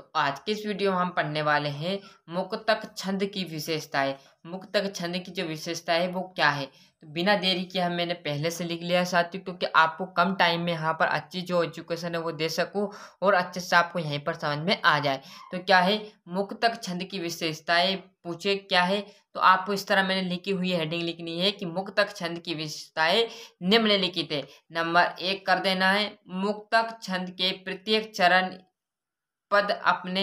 तो आज के इस वीडियो में हम पढ़ने वाले हैं मुक्तक छंद की विशेषताएं। मुक्तक छंद की जो विशेषता है वो क्या है। तो बिना देरी किए हम मैंने पहले से लिख लिया है साथियों, क्योंकि आपको कम टाइम में यहाँ पर अच्छी जो एजुकेशन है वो दे सकूँ और अच्छे से आपको यहीं पर समझ में आ जाए। तो क्या है मुक्तक छंद की विशेषताएं, पूछे क्या है। तो आपको इस तरह मैंने लिखी हुई हेडिंग लिखनी है कि मुक्तक छंद की विशेषताएं निम्नलिखित है। नंबर 1 कर देना है, मुक्तक छंद के प्रत्येक चरण पद अपने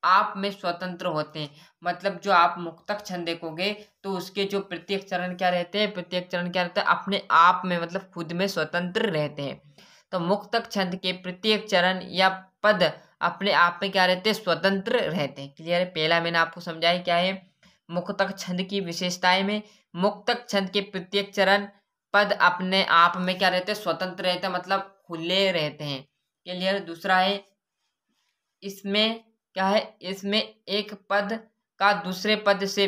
आप में स्वतंत्र होते हैं। मतलब जो आप मुक्तक छंद देखोगे तो उसके जो प्रत्येक चरण क्या रहते हैं, प्रत्येक चरण क्या रहता है, अपने आप में मतलब खुद में स्वतंत्र रहते हैं। तो मुक्तक छंद के प्रत्येक चरण या पद अपने आप में क्या रहते हैं, स्वतंत्र रहते हैं। क्लियर है। पहला मैंने आपको समझाया क्या है मुक्तक छंद की विशेषताएं में, मुक्तक छंद के प्रत्येक चरण पद अपने आप में क्या रहते हैं, स्वतंत्र रहते हैं, मतलब खुले रहते हैं। क्लियर। दूसरा है इसमें क्या है, इसमें एक पद का दूसरे पद से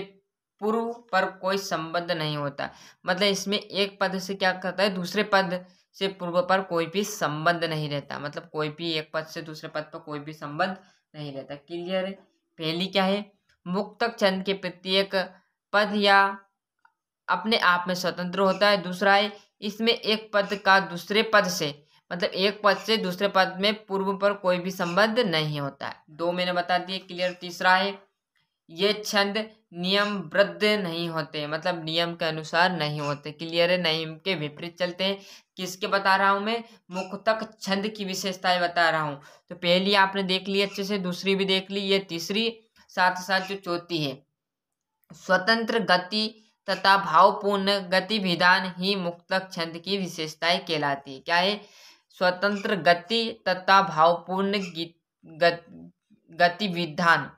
पूर्व पर कोई संबंध नहीं होता। मतलब इसमें एक पद से क्या करता है, दूसरे पद से पूर्व पर कोई भी संबंध नहीं रहता। मतलब कोई भी एक पद से दूसरे पद पर कोई भी संबंध नहीं रहता। क्लियर है। पहली क्या है, मुक्तक छंद के प्रत्येक पद या अपने आप में स्वतंत्र होता है। दूसरा है इसमें एक पद का दूसरे पद से, मतलब एक पद से दूसरे पद में पूर्व पर कोई भी संबंध नहीं होता है। दो मैंने बता दिए। क्लियर। तीसरा है ये छंद नियमबद्ध नहीं होते, मतलब नियम के अनुसार नहीं होते। क्लियर है। नियम के विपरीत चलते हैं। किसके बता रहा हूं मैं, मुक्तक छंद की विशेषताएं बता रहा हूं। तो पहली आपने देख ली अच्छे से, दूसरी भी देख ली, ये तीसरी, साथ साथ जो चौथी है स्वतंत्र गति तथा भावपूर्ण गतिविधान ही मुक्तक छंद की विशेषताएं कहलाती है। क्या है, स्वतंत्र गति तथा भावपूर्ण गतिविधान,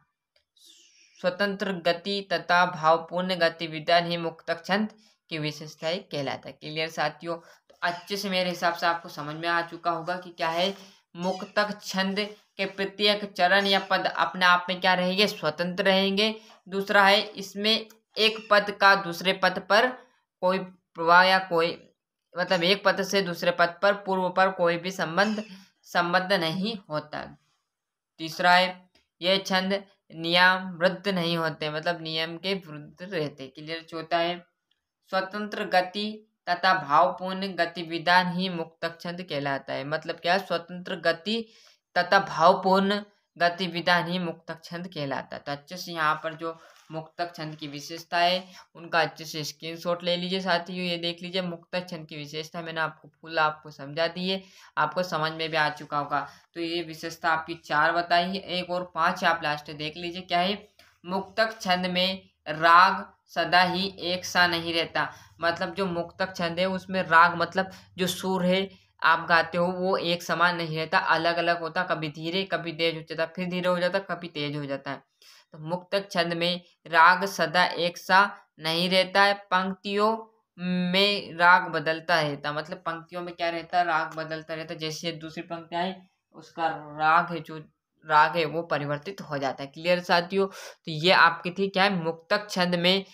स्वतंत्र गति तथा भावपूर्ण गतिविधान ही मुक्तक छंद की विशेषताएं कहलाता है। क्लियर साथियों। तो अच्छे से मेरे हिसाब से आपको समझ में आ चुका होगा कि क्या है मुक्तक छंद के प्रत्येक चरण या पद अपने आप में क्या रहेंगे, स्वतंत्र रहेंगे। दूसरा है इसमें एक पद का दूसरे पद पर कोई प्रभाव या कोई, मतलब एक पद से दूसरे पद पर पूर्व पर कोई भी संबंध नहीं होता। तीसरा है यह छंद नियमबद्ध नहीं होते, मतलब नियम के विरुद्ध रहते। क्लियर। चौथा है स्वतंत्र गति तथा भावपूर्ण गतिविधान ही मुक्तक छंद कहलाता है। मतलब क्या है, स्वतंत्र गति तथा भावपूर्ण गतिविधान ही मुक्तक छंद कहलाता है। तो अच्छे से यहाँ पर जो मुक्तक छंद की विशेषता है उनका अच्छे से स्क्रीनशॉट ले लीजिए साथियों। ये देख लीजिए मुक्तक छंद की विशेषता मैंने आपको समझा दी है, आपको समझ में भी आ चुका होगा। तो ये विशेषता आपकी 4 बताई है, एक और 5 आप लास्ट देख लीजिए। क्या है, मुक्तक छंद में राग सदा ही एक सा नहीं रहता। मतलब जो मुक्तक छंद है उसमें राग, मतलब जो सुर है आप गाते हो वो एक समान नहीं रहता, अलग अलग होता। कभी धीरे कभी तेज हो जाता, फिर धीरे हो जाता, कभी तेज हो जाता है। तो मुक्तक छंद में राग सदा एक सा नहीं रहता है, पंक्तियों में राग बदलता रहता। मतलब पंक्तियों में क्या रहता है, राग बदलता रहता है। जैसे दूसरी पंक्ति आई उसका राग है वो परिवर्तित हो जाता है। क्लियर साथियों। तो ये आपकी थी क्या है, मुक्तक छंद में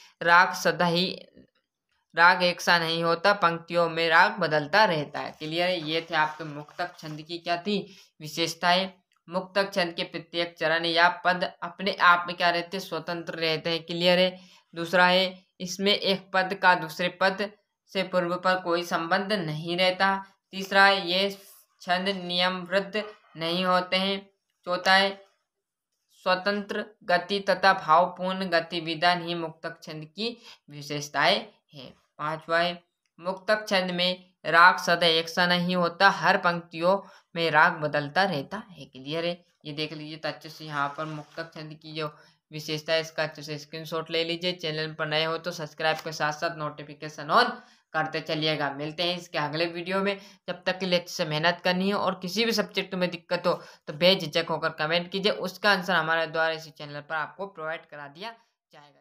राग एक सा नहीं होता, पंक्तियों में राग बदलता रहता है। क्लियर है। ये थे आपके मुक्तक छंद की क्या थी, विशेषताएं। मुक्तक छंद के प्रत्येक चरण या पद अपने आप में क्या रहते हैं, स्वतंत्र रहते हैं। क्लियर है। दूसरा है इसमें एक पद का दूसरे पद से पूर्व पर कोई संबंध नहीं रहता। तीसरा है ये छंद नियमबद्ध नहीं होते हैं। चौथा है स्वतंत्र गति तथा भावपूर्ण गतिविधान ही मुक्तक छंद की विशेषताएं है। पांचवा है मुक्तक छंद में राग सदा एक सा नहीं होता, हर पंक्तियों में राग बदलता रहता है। क्लियर है। ये देख लीजिए। तो अच्छे से यहाँ पर मुक्तक छंद की जो विशेषता है इसका अच्छे से स्क्रीनशॉट ले लीजिए। चैनल पर नए हो तो सब्सक्राइब के साथ साथ नोटिफिकेशन ऑन करते चलिएगा। मिलते हैं इसके अगले वीडियो में। जब तक के लिए अच्छे से मेहनत करनी है और किसी भी सब्जेक्ट में दिक्कत हो तो बेझिझक होकर कमेंट कीजिए, उसका आंसर हमारे द्वारा इसी चैनल पर आपको प्रोवाइड करा दिया जाएगा।